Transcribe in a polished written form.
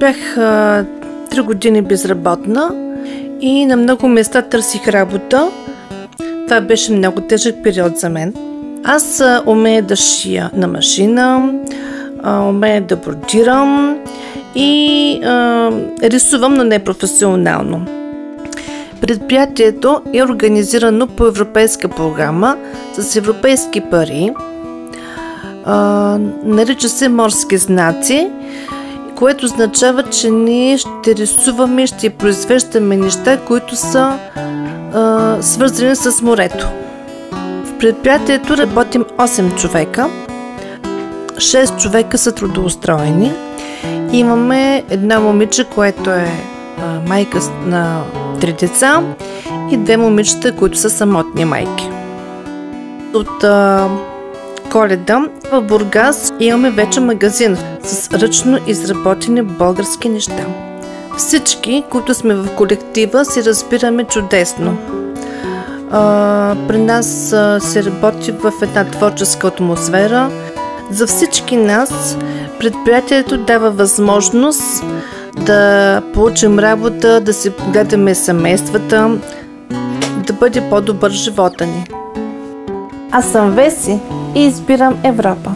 Бях 3 години безработна и на много места търсих работа. Това беше много тежък период за мен. Аз умея да шия на машина, умея да бродирам и рисувам, но не професионално. Предприятието е организирано по европейска програма с европейски пари. Нарича се Морски знаци, което означава, че ние ще рисуваме, ще произвеждаме неща, които са свързани с морето. В предприятието работим 8 човека. 6 човека са трудоустроени. Имаме една момиче, което е майка на 3 деца и 2 момичета, които са самотни майки. От Коледа в Бургас имаме вече магазин с ръчно изработени български неща. Всички, които сме в колектива, си разбираме чудесно. При нас се работи в една творческа атмосфера. За всички нас предприятието дава възможност да получим работа, да си гледаме семействата, да бъде по-добър живота ни. Аз съм Веси и избирам Европа.